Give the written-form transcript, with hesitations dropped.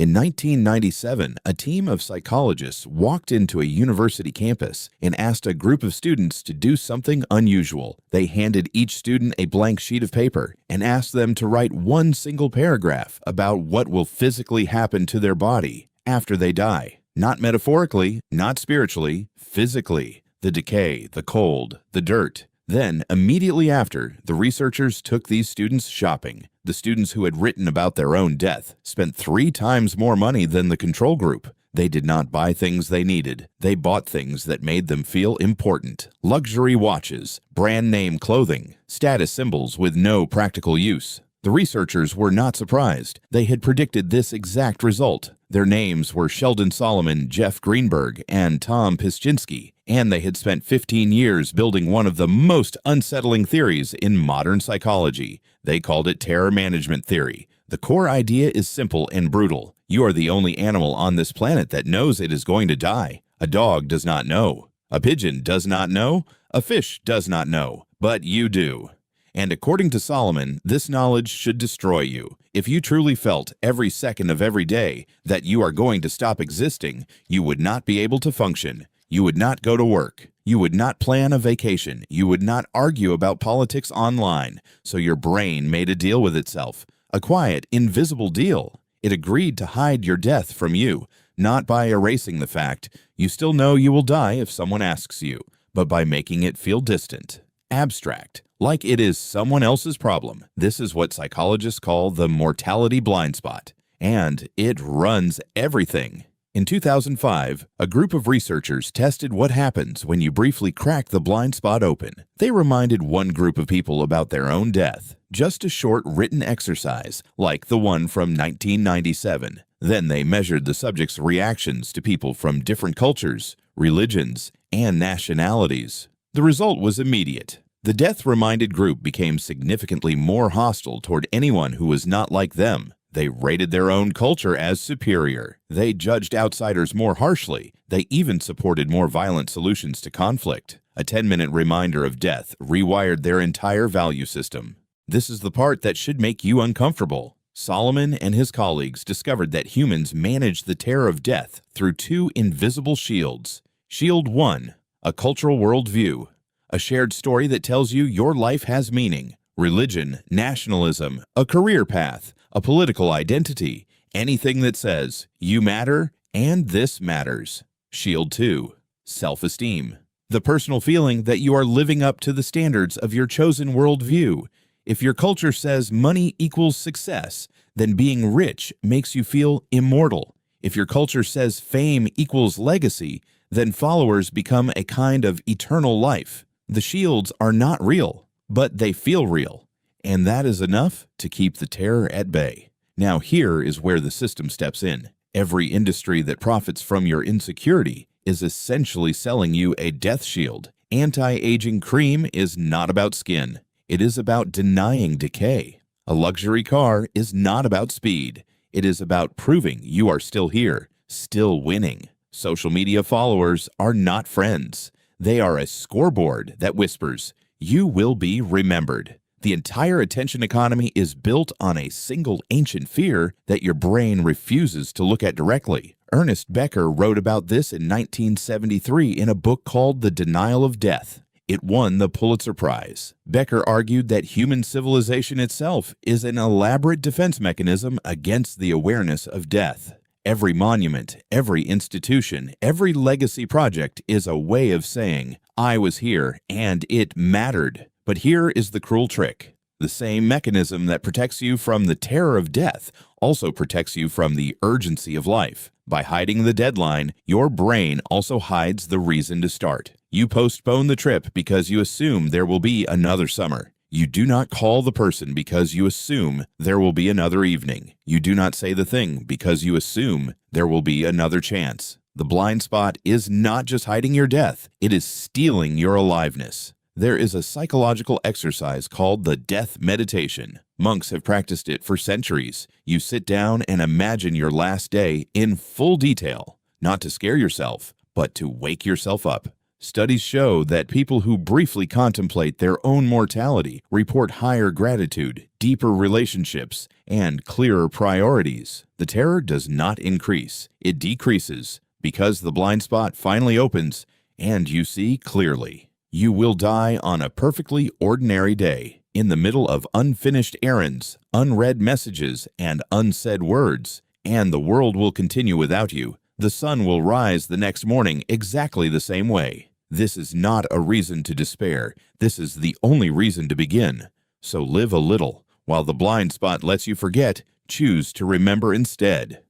In 1997, a team of psychologists walked into a university campus and asked a group of students to do something unusual. They handed each student a blank sheet of paper and asked them to write one single paragraph about what will physically happen to their body after they die. Not metaphorically, not spiritually, physically. The decay, the cold, the dirt. Then, immediately after, the researchers took these students shopping. The students who had written about their own death spent 3 times more money than the control group. They did not buy things they needed. They bought things that made them feel important. Luxury watches, brand name clothing, status symbols with no practical use. The researchers were not surprised. They had predicted this exact result. Their names were Sheldon Solomon, Jeff Greenberg, and Tom Pischinsky, and they had spent 15 years building one of the most unsettling theories in modern psychology. They called it terror management theory. The core idea is simple and brutal. You are the only animal on this planet that knows it is going to die. A dog does not know. A pigeon does not know. A fish does not know. But you do. And according to Solomon, this knowledge should destroy you. If you truly felt every second of every day that you are going to stop existing, you would not be able to function. You would not go to work. You would not plan a vacation. You would not argue about politics online. So your brain made a deal with itself. A quiet, invisible deal. It agreed to hide your death from you, not by erasing the fact you still know you will die if someone asks you, but by making it feel distant, abstract, like it is someone else's problem. This is what psychologists call the mortality blind spot, and it runs everything. In 2005, a group of researchers tested what happens when you briefly crack the blind spot open. They reminded one group of people about their own death, just a short written exercise like the one from 1997. Then they measured the subjects' reactions to people from different cultures, religions, and nationalities. The result was immediate. The death-reminded group became significantly more hostile toward anyone who was not like them. They rated their own culture as superior. They judged outsiders more harshly. They even supported more violent solutions to conflict. A 10-minute reminder of death rewired their entire value system. This is the part that should make you uncomfortable. Solomon and his colleagues discovered that humans manage the terror of death through 2 invisible shields. Shield 1, a cultural worldview. A shared story that tells you your life has meaning. Religion, nationalism, a career path, a political identity, anything that says you matter and this matters. Shield 2, self-esteem. The personal feeling that you are living up to the standards of your chosen worldview. If your culture says money equals success, then being rich makes you feel immortal. If your culture says fame equals legacy, then followers become a kind of eternal life. The shields are not real, but they feel real, and that is enough to keep the terror at bay. Now here is where the system steps in. Every industry that profits from your insecurity is essentially selling you a death shield. Anti-aging cream is not about skin. It is about denying decay. A luxury car is not about speed. It is about proving you are still here, still winning. Social media followers are not friends. They are a scoreboard that whispers, "You will be remembered." The entire attention economy is built on a single ancient fear that your brain refuses to look at directly. Ernest Becker wrote about this in 1973 in a book called The Denial of Death. It won the Pulitzer Prize. Becker argued that human civilization itself is an elaborate defense mechanism against the awareness of death. Every monument, every institution, every legacy project is a way of saying, "I was here and it mattered." But here is the cruel trick. The same mechanism that protects you from the terror of death also protects you from the urgency of life. By hiding the deadline, your brain also hides the reason to start. You postpone the trip because you assume there will be another summer. You do not call the person because you assume there will be another evening. You do not say the thing because you assume there will be another chance. The blind spot is not just hiding your death, it is stealing your aliveness. There is a psychological exercise called the death meditation. Monks have practiced it for centuries. You sit down and imagine your last day in full detail, not to scare yourself, but to wake yourself up. Studies show that people who briefly contemplate their own mortality report higher gratitude, deeper relationships, and clearer priorities. The terror does not increase, it decreases, because the blind spot finally opens and you see clearly. You will die on a perfectly ordinary day, in the middle of unfinished errands, unread messages, and unsaid words, and the world will continue without you. The sun will rise the next morning exactly the same way. This is not a reason to despair. This is the only reason to begin. So live a little. While the blind spot lets you forget, choose to remember instead.